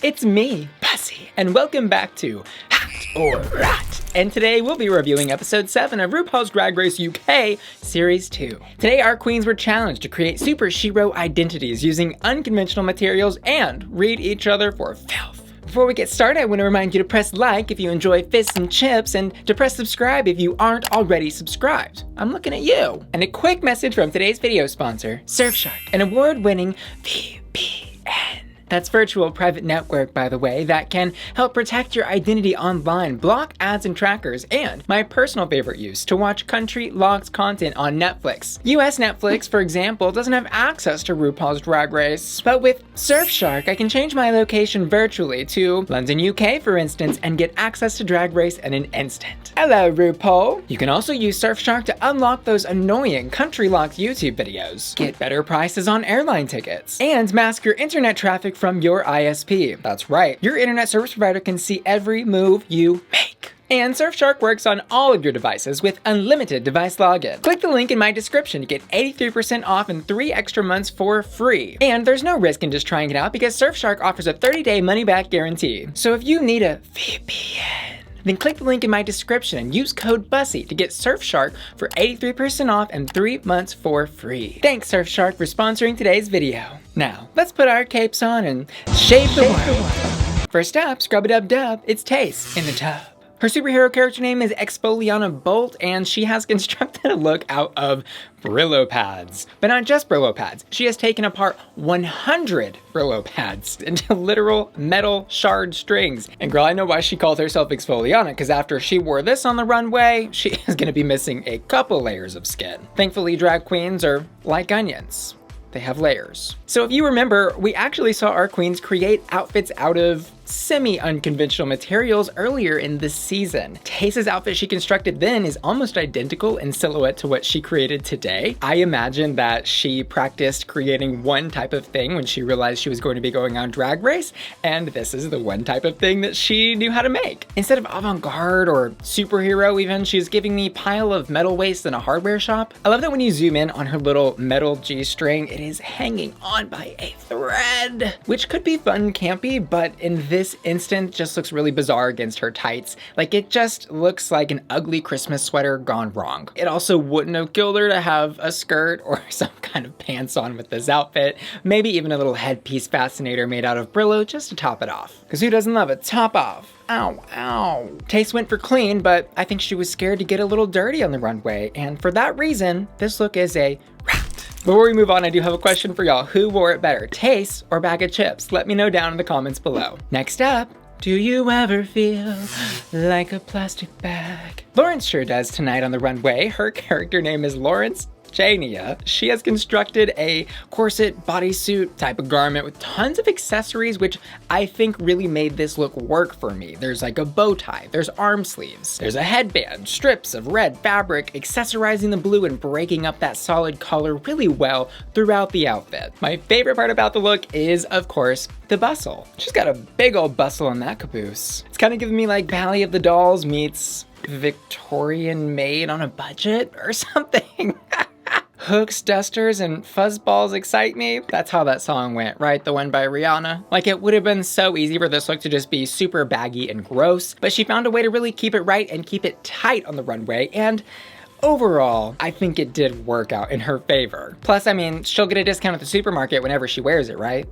It's me, Bussy, and welcome back to Hot or Rot. And today we'll be reviewing episode 7 of RuPaul's Drag Race UK Series 2. Today our queens were challenged to create superhero identities using unconventional materials and read each other for filth. Before we get started, I want to remind you to press like if you enjoy fists and chips, and to press subscribe if you aren't already subscribed. I'm looking at you. And a quick message from today's video sponsor, Surfshark, an award-winning VPN. That's virtual private network, by the way, that can help protect your identity online, block ads and trackers, and my personal favorite use, to watch country-locked content on Netflix. US Netflix, for example, doesn't have access to RuPaul's Drag Race, but with Surfshark, I can change my location virtually to London, UK, for instance, and get access to Drag Race in an instant. Hello, RuPaul! You can also use Surfshark to unlock those annoying country-locked YouTube videos, get better prices on airline tickets, and mask your internet traffic from your ISP. That's right, your internet service provider can see every move you make. And Surfshark works on all of your devices with unlimited device login. Click the link in my description to get 83% off and 3 extra months for free. And there's no risk in just trying it out because Surfshark offers a 30-day money-back guarantee. So if you need a VPN, then click the link in my description and use code BUSSY to get Surfshark for 83% off and 3 months for free. Thanks Surfshark for sponsoring today's video. Now, let's put our capes on and shave the world. First up, scrub-a-dub-dub, it's Tayce in the tub. Her superhero character name is Exfoliana Bolt, and she has constructed a look out of Brillo pads. But not just Brillo pads. She has taken apart 100 Brillo pads into literal metal shard strings. And girl, I know why she called herself Exfoliana, because after she wore this on the runway, she is gonna be missing a couple layers of skin. Thankfully, drag queens are like onions. They have layers. So if you remember, we actually saw our queens create outfits out of semi-unconventional materials earlier in this season. Tayce's outfit she constructed then is almost identical in silhouette to what she created today. I imagine that she practiced creating one type of thing when she realized she was going to be going on Drag Race, and this is the one type of thing that she knew how to make. Instead of avant-garde or superhero even, she's giving me pile of metal waste in a hardware shop. I love that when you zoom in on her little metal G-string, it is hanging on by a thread, which could be fun and campy, but in this instant just looks really bizarre against her tights. Like, it just looks like an ugly Christmas sweater gone wrong. It also wouldn't have killed her to have a skirt or some kind of pants on with this outfit. Maybe even a little headpiece fascinator made out of Brillo just to top it off. Because who doesn't love a top off? Ow, ow. Tayce went for clean, but I think she was scared to get a little dirty on the runway, and for that reason, this look is a rat. Before we move on, I do have a question for y'all. Who wore it better, Tayce or Bag of Chips? Let me know down in the comments below. Next up, do you ever feel like a plastic bag? Lawrence sure does tonight on the runway. Her character name is Lawrence Chaney. She has constructed a corset bodysuit type of garment with tons of accessories, which I think really made this look work for me. There's like a bow tie, there's arm sleeves, there's a headband, strips of red fabric, accessorizing the blue and breaking up that solid color really well throughout the outfit. My favorite part about the look is, of course, the bustle. She's got a big old bustle in that caboose. It's kind of giving me like Valley of the Dolls meets Victorian maid on a budget or something. Hooks, dusters, and fuzzballs excite me. That's how that song went, right? The one by Rihanna. Like, it would have been so easy for this look to just be super baggy and gross, but she found a way to really keep it right and keep it tight on the runway, and overall, I think it did work out in her favor. Plus, I mean, she'll get a discount at the supermarket whenever she wears it, right?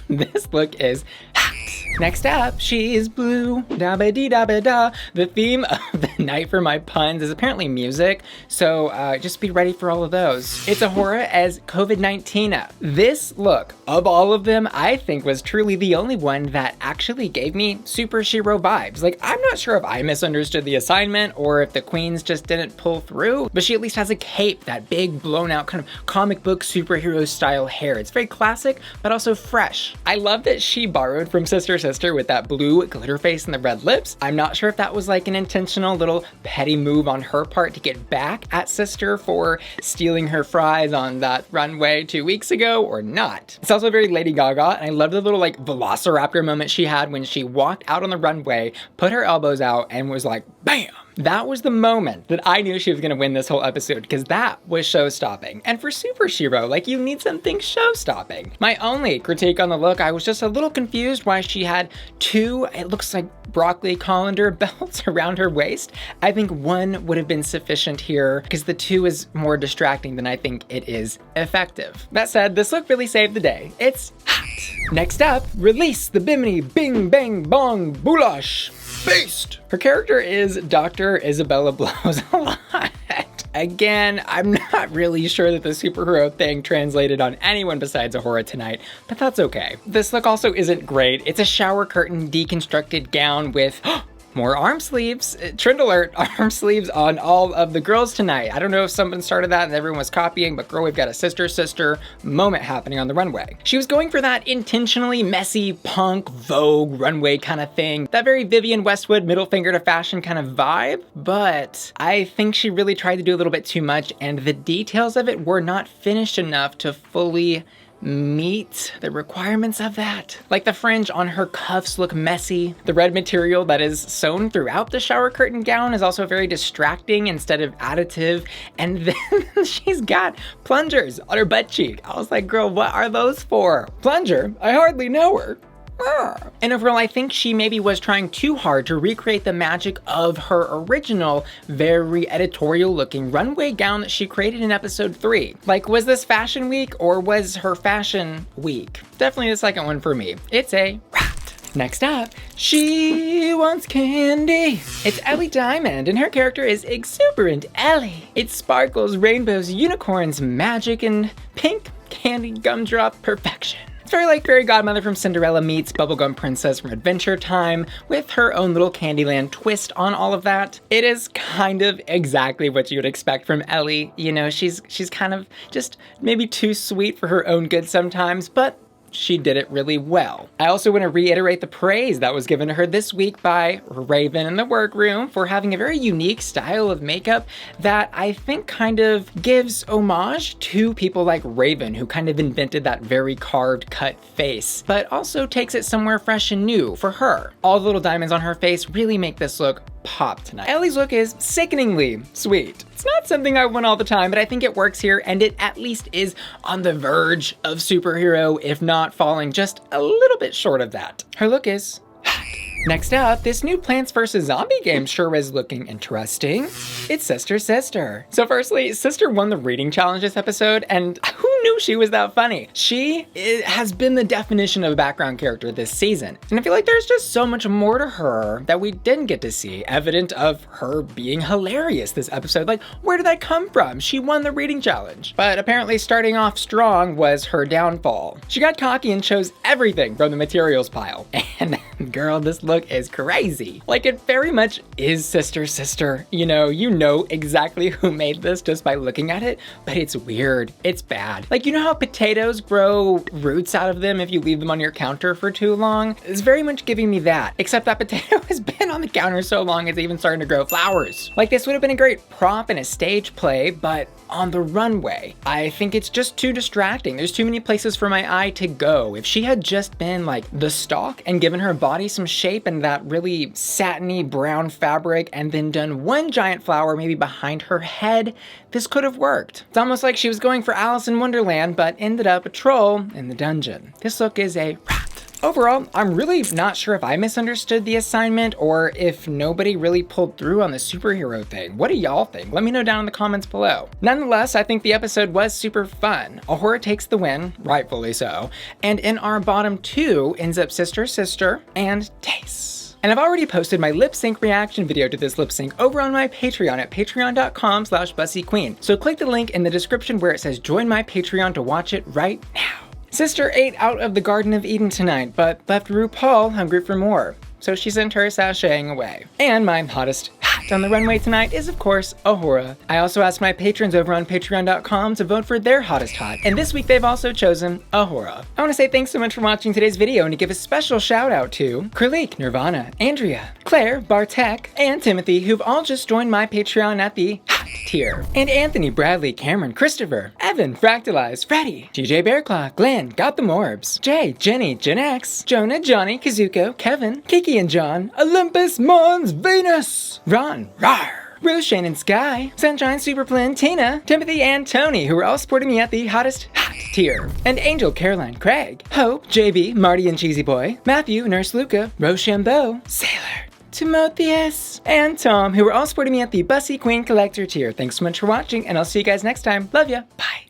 This look is hot. Next up, she is blue, da-ba-dee-da-ba-da. The theme of the night for my puns is apparently music, so just be ready for all of those. It's Ahura as COVID-19. This look, of all of them, I think was truly the only one that actually gave me superhero vibes. Like, I'm not sure if I misunderstood the assignment or if the queens just didn't pull through, but she at least has a cape, that big blown out kind of comic book superhero style hair. It's very classic, but also fresh. I love that she borrowed from Sister with that blue glitter face and the red lips. I'm not sure if that was like an intentional little petty move on her part to get back at Sister for stealing her fries on that runway 2 weeks ago or not. It's also very Lady Gaga, and I love the little like velociraptor moment she had when she walked out on the runway, put her elbows out, and was like, bam! That was the moment that I knew she was gonna win this whole episode, because that was show-stopping. And for Super Shero, like, you need something show-stopping. My only critique on the look, I was just a little confused why she had two, it looks like broccoli colander belts around her waist. I think one would have been sufficient here, because the two is more distracting than I think it is effective. That said, this look really saved the day. It's hot. Next up, release the Bimini Bon Boulash Beast. Her character is Dr. Isabella Blows a lot. Again, I'm not really sure that the superhero thing translated on anyone besides Ahura tonight, but that's okay. This look also isn't great. It's a shower curtain deconstructed gown with more arm sleeves. Trend alert, arm sleeves on all of the girls tonight. I don't know if someone started that and everyone was copying, but girl, we've got a sister moment happening on the runway. She was going for that intentionally messy punk Vogue runway kind of thing, that very Vivienne Westwood middle finger to fashion kind of vibe, but I think she really tried to do a little bit too much, and the details of it were not finished enough to fully meet the requirements of that. Like, the fringe on her cuffs look messy. The red material that is sewn throughout the shower curtain gown is also very distracting instead of additive. And then she's got plungers on her butt cheek. I was like, girl, what are those for? Plunger? I hardly know her. And overall, I think she maybe was trying too hard to recreate the magic of her original, very editorial looking runway gown that she created in episode 3. Like, was this fashion week or was her fashion week? Definitely the second one for me. It's a rat. Next up, she wants candy. It's Ellie Diamond, and her character is exuberant Ellie. It sparkles, rainbows, unicorns, magic, and pink candy gumdrop perfection. It's very like Fairy Godmother from Cinderella meets Bubblegum Princess from Adventure Time, with her own little Candyland twist on all of that. It is kind of exactly what you would expect from Ellie. You know, she's kind of just maybe too sweet for her own good sometimes, but she did it really well. I also want to reiterate the praise that was given to her this week by Raven in the workroom for having a very unique style of makeup that I think kind of gives homage to people like Raven, who kind of invented that very carved cut face, but also takes it somewhere fresh and new for her. All the little diamonds on her face really make this look pop tonight. Ellie's look is sickeningly sweet. It's not something I want all the time, but I think it works here, and it at least is on the verge of superhero, if not falling just a little bit short of that. Her look is hot. Next up, this new Plants vs. Zombie game sure is looking interesting. It's Sister. So firstly, Sister won the reading challenge this episode, and who knew she was that funny? She has been the definition of a background character this season, and I feel like there's just so much more to her that we didn't get to see, evident of her being hilarious this episode. Like, where did that come from? She won the reading challenge, but apparently starting off strong was her downfall. She got cocky and chose everything from the materials pile, and girl, this look is crazy. Like, it very much is Sister. You know exactly who made this just by looking at it, but it's weird. It's bad. Like, you know how potatoes grow roots out of them if you leave them on your counter for too long? It's very much giving me that, except that potato has been on the counter so long it's even starting to grow flowers. Like, this would have been a great prop in a stage play, but on the runway, I think it's just too distracting. There's too many places for my eye to go. If she had just been like the stalk and given her body some shape and that really satiny brown fabric, and then done one giant flower maybe behind her head, this could have worked. It's almost like she was going for Alice in Wonderland, but ended up a troll in the dungeon. This look is a rat. Overall, I'm really not sure if I misunderstood the assignment or if nobody really pulled through on the superhero thing. What do y'all think? Let me know down in the comments below. Nonetheless, I think the episode was super fun. Ahura takes the win, rightfully so, and in our bottom two ends up Sister and Tayce. And I've already posted my lip sync reaction video to this lip sync over on my Patreon at patreon.com/Bussy Queen. So click the link in the description where it says join my Patreon to watch it right now. Sister ate out of the Garden of Eden tonight, but left Rupaul hungry for more, so she sent her sashaying away. And my hottest hat on the runway tonight is, of course, Ahura. I also asked my patrons over on patreon.com to vote for their hottest hot, and this week they've also chosen Ahura. I want to say thanks so much for watching today's video and to give a special shout out to Kralik, Nirvana, Andrea, Claire, Bartek, and Timothy, who've all just joined my Patreon at the hot tier. And Anthony, Bradley, Cameron, Christopher, Evan, Fractalized, Freddie, TJ Bearclaw, Glenn, Got the Morbs, Jay, Jenny, Gen X, Jonah, Johnny, Kazuko, Kevin, Kiki and John, Olympus, Mons, Venus, Ron, Rar, Rose, Shane and Sky, Sunshine, Superplin, Tina, Timothy, and Tony, who are all supporting me at the hottest hot tier. And Angel, Caroline, Craig, Hope, JB, Marty and Cheesy Boy, Matthew, Nurse Luca, Rochambeau, Sailor, Timotheus, and Tom, who are all supporting me at the Bussy Queen Collector tier. Thanks so much for watching, and I'll see you guys next time. Love ya. Bye.